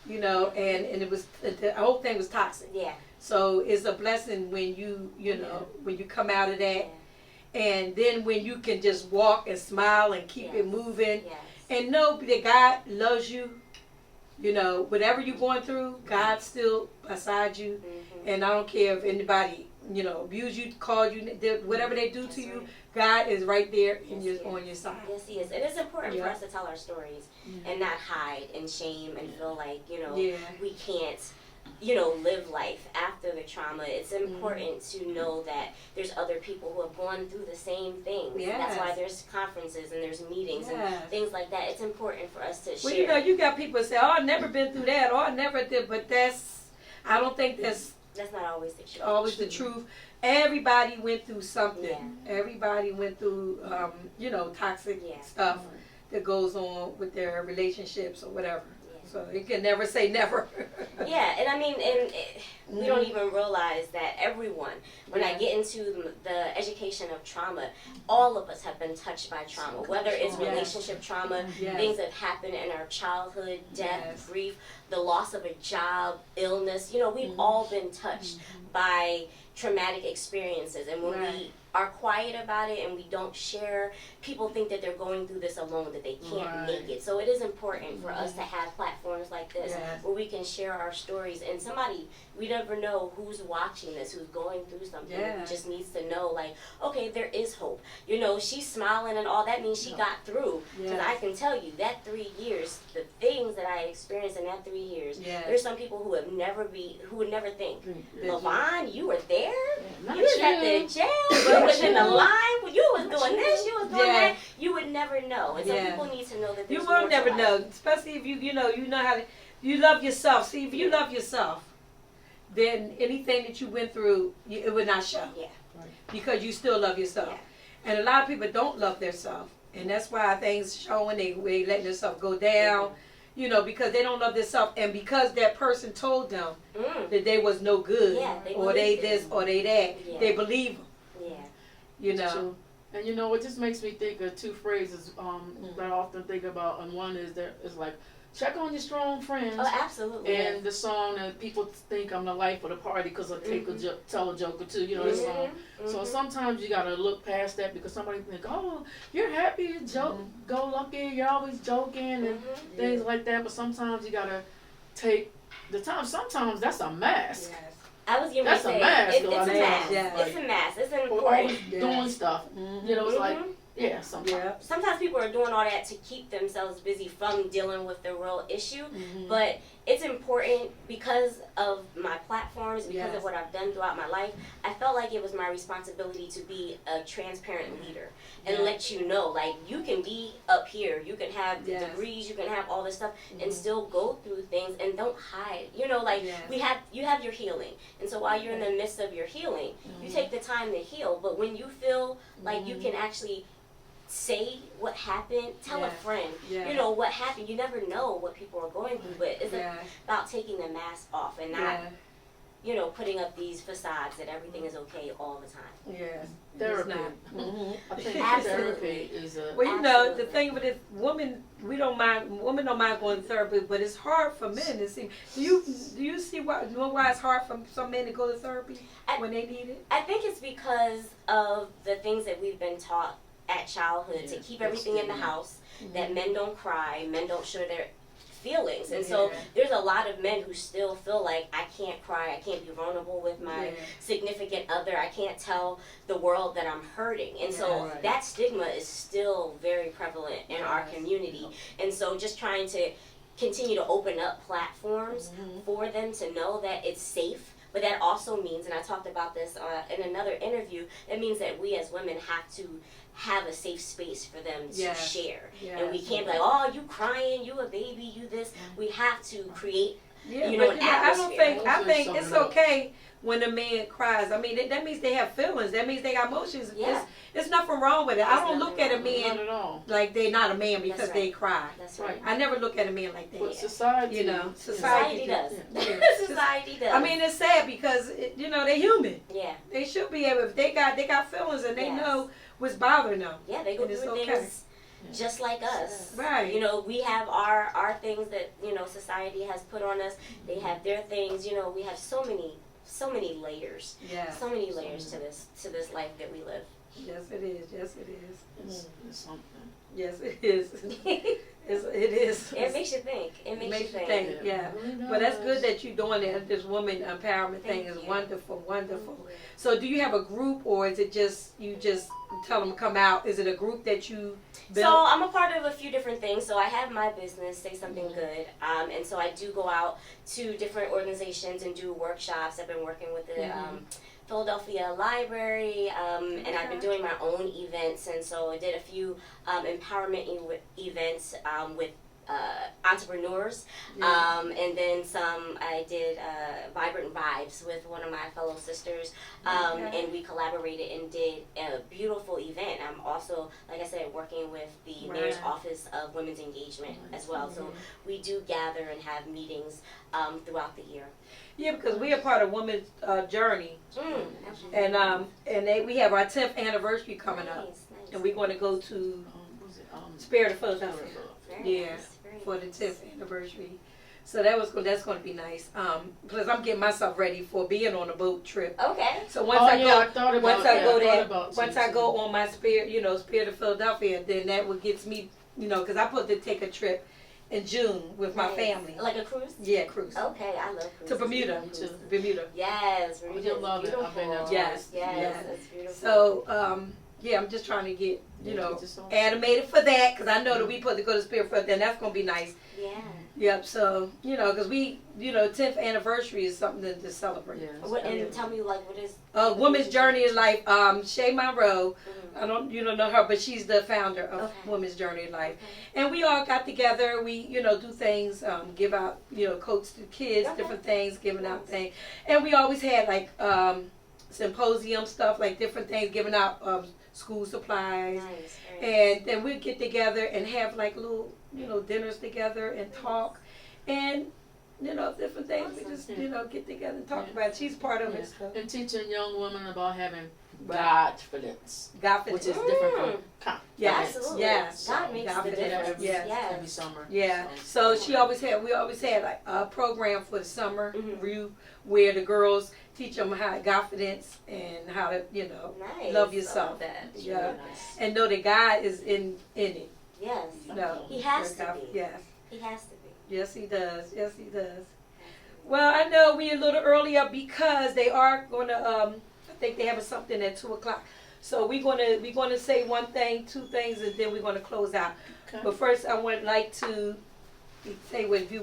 you know, and it was, the whole thing was toxic. Yeah. So it's a blessing when you know, when you come out of that. And then when you can just walk and smile and keep it moving. And know that God loves you, you know, whatever you're going through, God's still beside you. And I don't care if anybody, you know, abuse you, call you, whatever they do to you, God is right there on your side. Yes, He is. And it's important for us to tell our stories and not hide in shame and feel like, you know, we can't, you know, live life after the trauma. It's important to know that there's other people who have gone through the same things. That's why there's conferences and there's meetings and things like that. It's important for us to share. Well, you know, you got people say, oh, I've never been through that, or I never did, but I don't think that's not always the truth. Always the truth. Everybody went through something. Everybody went through, you know, toxic stuff that goes on with their relationships or whatever. So you can never say never. And I mean, we don't even realize that everyone, when I get into the education of trauma, all of us have been touched by trauma, whether it's relationship trauma, things that happen in our childhood, death, grief, the loss of a job, illness. You know, we've all been touched by traumatic experiences. And when we are quiet about it and we don't share, people think that they're going through this alone, that they can't make it. So it is important for us to have platforms like this where we can share our stories. And somebody, we never know who's watching this, who's going through something, who just needs to know, like, okay, there is hope. You know, she's smiling and all, that means she got through. Because I can tell you, that 3 years, the things that I experienced in that 3 years, there's some people who would never think, Lavonne, you were there? You was at the jail? You was in the line? You was doing this? You was doing that? You would never know. And so people need to know that there's more to life. You will never know, especially if you know how to, you love yourself. See, if you love yourself, then anything that you went through, it would not show. Yeah. Because you still love yourself. Yeah. And a lot of people don't love themselves. And that's why things showing, they letting themselves go down, you know, because they don't love themselves. And because that person told them that they was no good, or they this, or they that, they believe them. Yeah. You know. True. And you know, it just makes me think of two phrases that I often think about. And one is like, check on your strong friends. Oh, absolutely. And the song that people think I'm the life of the party because I tell a joke or two, you know, this song. So sometimes you gotta look past that because somebody think, oh, you're happy, you joke, go lucky, you're always joking and things like that. But sometimes you gotta take the time. Sometimes that's a mask. Yes. I was getting ready to say, it's a mask. It's a mask. It's important. Always doing stuff. You know, it's like, sometimes. Yeah. Sometimes people are doing all that to keep themselves busy from dealing with the real issue, but it's important because of my platforms, because of what I've done throughout my life. I felt like it was my responsibility to be a transparent leader and let you know, like, you can be up here, you can have the degrees, you can have all this stuff, and still go through things and don't hide. You know, like, you have your healing, and so while you're in the midst of your healing, you take the time to heal. But when you feel like you can actually say what happened, tell a friend, you know, what happened. You never know what people are going through, but it's about taking the mask off and not, you know, putting up these facades that everything is okay all the time. Yes. Therapy. I think therapy is a... Well, you know, the thing with it, women don't mind going to therapy, but it's hard for men to see. Do you see why it's hard for some men to go to therapy when they need it? I think it's because of the things that we've been taught at childhood to keep everything in the house, that men don't cry, men don't show their feelings, and so there's a lot of men who still feel like, I can't cry, I can't be vulnerable with my significant other, I can't tell the world that I'm hurting, and so that stigma is still very prevalent in our community, and so just trying to continue to open up platforms for them to know that it's safe. But that also means, and I talked about this in another interview, it means that we as women have to have a safe space for them to share. And we can't be like, oh, you crying, you a baby, you this. We have to create, you know, an atmosphere. I think it's okay when a man cries. I mean, that means they have feelings. That means they got emotions. Yeah. There's nothing wrong with it. I don't look at a man like they're not a man because they cry. That's right. I never look at a man like that. But society, you know, society does. Society does. I mean, it's sad because you know, they're human. Yeah. They should be able. If they got feelings and they know what's bothering them. Yeah, they go through things just like us. Right. You know, we have our things that, you know, society has put on us. They have their things. You know, we have so many layers. Yeah. So many layers to this life that we live. Yes, it is. Yes, it is. It's something. Yes, it is. It is. It makes you think. It makes you think. Yeah. But that's good that you're doing that. This woman empowerment thing is wonderful, wonderful. So do you have a group, or is it just you just tell them to come out? Is it a group that you built? So I'm a part of a few different things. So I have my business, Say Something Good, and so I do go out to different organizations and do workshops. I've been working with the Philadelphia Library, and I've been doing my own events, and so I did a few empowerment events with entrepreneurs, and then I did Vibrant Vibes with one of my fellow sisters, and we collaborated and did a beautiful event. I'm also, like I said, working with the Mayor's Office of Women's Engagement as well, so we do gather and have meetings throughout the year. Yeah, because we are part of Women's Journey, and we have our 10th anniversary coming up, and we're going to go to Spirit of Philadelphia. For the 10th anniversary. So that's going to be nice. Plus I'm getting myself ready for being on a boat trip. Okay. So once I go on my Spirit of Philadelphia, then that would get me, because I put to take a trip in June with my family. Like a cruise? Yeah, cruise. Okay, I love cruises. To Bermuda. Yes, Bermuda. Love it. I've been there twice. Yes, that's beautiful. So yeah, I'm just trying to get, you know, Just so- animated for that, because I know that we put to go to Spirit Fest, then that's going to be nice. Yeah. Yep, so, you know, because we, you know, 10th anniversary is something to celebrate. Yeah. And tell me, like, what is? Women's Journey in Life, Shay Monroe, Mhm. you don't know her, but she's the founder of Okay. Women's Journey in Life. Okay. And we all got together, we, you know, do things, give out, you know, coats to kids, Okay. different things, giving out things. And we always had, like, symposium stuff, like different things, giving out school supplies. Nice. Very And then we'd get together and have, like, little, you know, dinners together and talk. And, you know, different things. We just, you know, get together and talk about it. She's part of it. So. And teaching young women about having Right. confidence, Got which it. is different from confidence. Yes. Absolutely. Yes. God makes God the makes We did that difference. every, Yes. every summer. Yeah. So we always had like a program for the summer where the girls teach them how confidence and how to, you know, Nice. love I yourself. love that. It's Yeah. really nice. And know that God is in it. Yes. No. He has to be. Yes. He has to be. Yes, he does. Yes, he does. Well, I know we're a little earlier because they are going to, I think they have something at 2:00. So we're gonna say one thing, two things, and then we're gonna close out. Okay. But first, I would like to say would you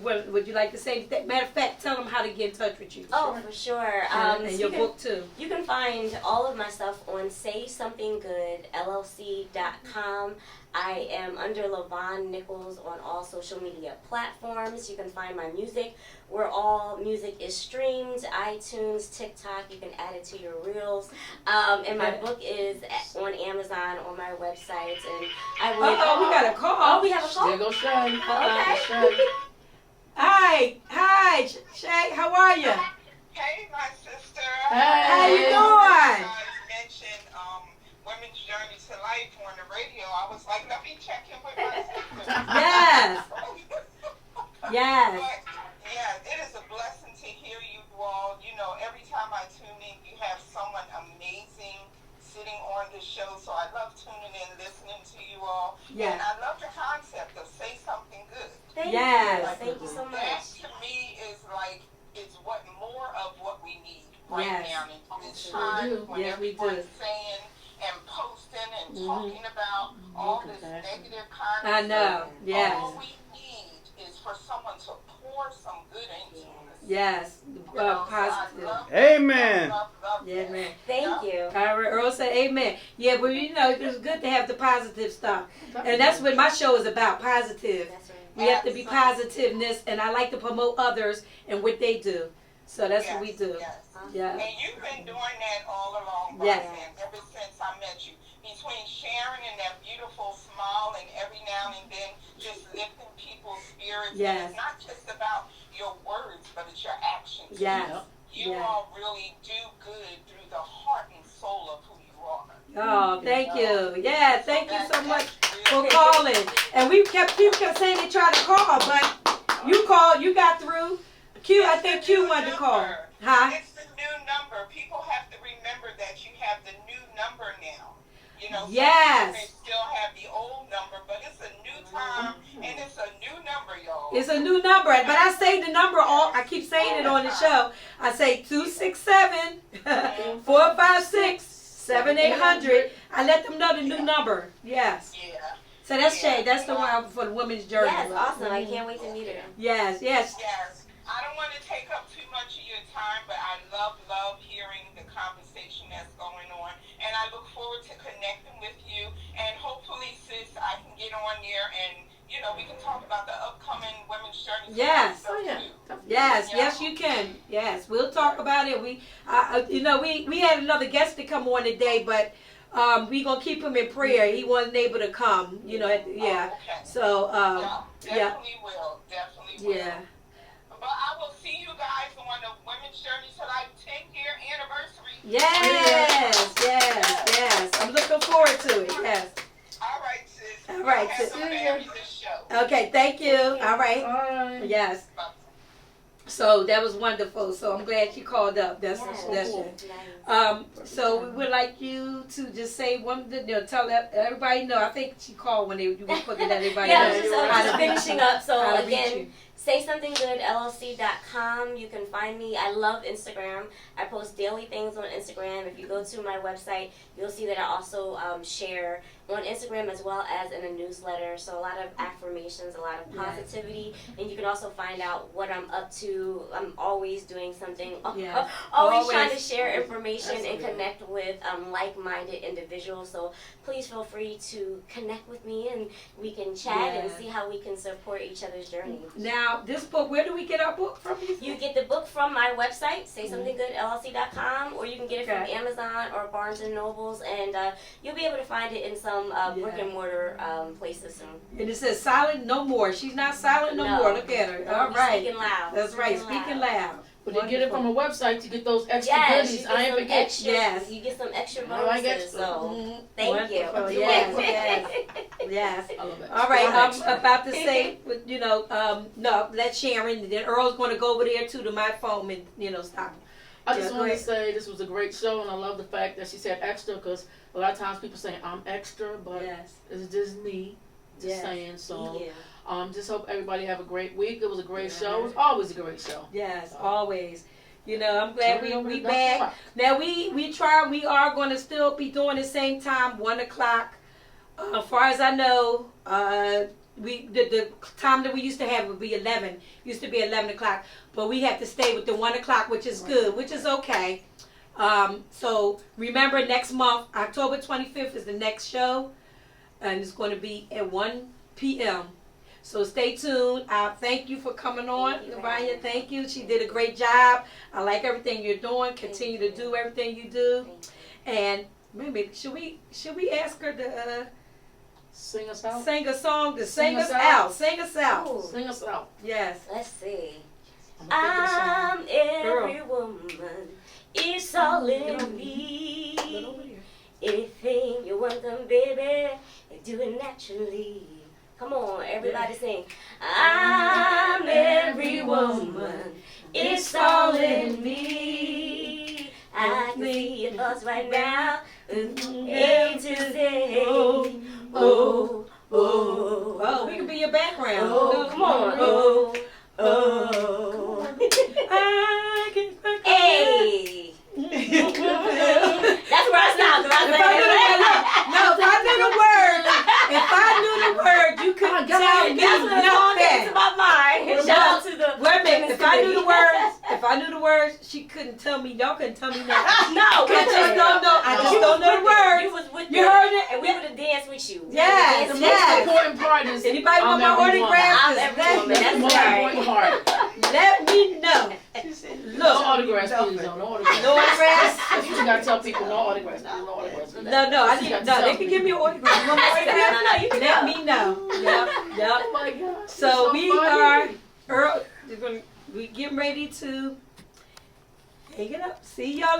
like to say? Matter of fact, tell them how to get in touch with you. Oh, for sure. And So your you book too. You can find all of my stuff on SaySomethingGoodLLC.com. I am under Lavonne Nichols on all social media platforms. You can find my music where all music is streamed, iTunes, TikTok. You can add it to your reels. And my book is on Amazon on my website. And I would. Oh, we got a call. Oh, we have a call. There goes Shay. Okay. Shay. Hi, Shay. How are you? Hey, my sister. Hey. How you You doing? guys mentioned Women's Journey to Life on the radio. I was like, let me check in with my sister. Yes. Yes. But, yeah, it is a blessing to hear you all. You know, every time I tune in, you have someone amazing sitting on the show. So I love tuning in, listening to you all. Yes. And I love the concept of say something good. Thank Yes. you. Thank you so That much. to me is what more of what we need right Yes. now in this Sure time do. when Yes, we do. everyone's saying and posting and talking about all this negative I content. know. Yes. All we need is for someone to pour some good into us. Yes. You know, so I Positive. love Amen. love Yeah, that. man. Thank you. All right, Earl said amen. Yeah, but you know, it's good to have the positive stuff. And that's what my show is about, positive. That's right. We have to be positiveness, and I like to promote others and what they do. So that's what we do. Yes. Yeah. And you've been doing that all along, Yes. Roxane, ever since I met you. Between sharing and that beautiful smile and every now and then just lifting people's spirits. Yes. And it's not just about your words, but it's your actions. Yes. You Yes. all really do good through the heart and soul of who you are. Oh, thank you. Yeah, thank you so That's much really for calling. And people kept saying they tried to call, but you called, you got through. I think Q wanted to call. Huh? It's the new number. People have to remember that you have the new number now. You know, some Yes. people may still have the old number, but it's a new time and it's a new number, y'all. It's a new number, but I say the number I keep saying it on the show. I say 267-456-7800. I let them know the new number. Yes. Yeah. So that's Shay. That's the one for the Women's Journey. Yes, awesome. I can't wait to meet her. Yes, yes. Yes. I don't want to take up too much of your time, but I love hearing the conversation that's going on. And I look forward to connecting with you. And hopefully, sis, I can get on there and, you know, we can talk about the upcoming Women's Journey. Yes. stuff Oh, yeah. too. Yes, Yeah. yes, you can. Yes, we'll talk about it. We had another guest to come on today, but we gonna keep him in prayer. He wasn't able to come. You know, yeah. Oh, okay. So, Yeah, yeah, definitely will. Definitely will. yeah. But I will see you guys on the Women's Journey to Life 10-year anniversary. Yes, yes, yes. I'm looking forward to it. Yes. All right, sis. All right, Have sis. some fabulous show. Okay, thank you. All right. Bye. Yes. Bye. So that was wonderful. So I'm glad you called up. That's Yes. it. So we would like you to just say tell everybody know. I think she called when you were putting that everybody Yeah, know I was how just to reach finishing you. up. So How to reach again, you. SaySomethingGoodLLC.com. You can find me. I love Instagram. I post daily things on Instagram. If you go to my website, you'll see that I also share on Instagram as well as in a newsletter. So a lot of affirmations, a lot of positivity, and you can also find out what I'm up to. I'm always doing something. Always trying to share information and connect with like-minded individuals. So please feel free to connect with me, and we can chat and see how we can support each other's journey. Now, this book, where do we get our book from? You get the book from my website, SaySomethingGoodLLC.com, or you can get it from Amazon or Barnes and Nobles, and you'll be able to find it in some brick and mortar places soon. And it says silent no more. She's not silent no more. Look at her. All right. Speaking loud. That's right. Speaking loud. But you get it from a website to get those extra goodies. I ain't forget. Extra, you get some extra bonuses. So thank you. Yes. I love it. All right. I'm about to say, no, let Sharon. Then Earl's going to go over there too to my phone and stop. I just want to say this was a great show, and I love the fact that she said extra, because a lot of times people say I'm extra, but it's just me just saying. So just hope everybody have a great week. It was a great show. It's always a great show. Yes, always. I'm glad we back. Now we are going to still be doing the same time, 1 o'clock. As far as I know, the time that we used to have would be 11. Used to be 11 o'clock, but we have to stay with the 1 o'clock, which is good, which is okay. So remember, next month, October 25th is the next show, and it's going to be at 1 p.m. So stay tuned. Thank you for coming on, Ryan. Thank you. She did a great job. I like everything you're doing. Continue to do everything you do. And maybe should we ask her to sing us out? Sing a song to sing us out. Sing us out. Ooh. Sing us out. Yes. Let's see. I'm every woman. It's all in me. Anything you want them, baby, do it naturally. Come on, everybody sing. I'm every woman. It's all in me. I can see your thoughts right now. A to Z. Oh, we can be your background. Come on. Hey. That's where I stopped. If I knew the word, you couldn't tell me nothing. To my mind. Shout out to the. Wait a minute. If I knew the words, she couldn't tell me. Y'all couldn't tell me nothing. No, I just don't know. I just don't know the words. You was with You heard it, and we would have danced with you. Yes, The most important part is Anybody want my autograph? That's right. Let me know. No autographs, please. No autographs. No autographs. That's what you gotta tell people. No autographs. No autographs. No, I need. No, they can give me an autograph. You want my autograph? No, you can Let me know. Yep. Oh my God. So we are, Earl. We getting ready to hang it up. See y'all.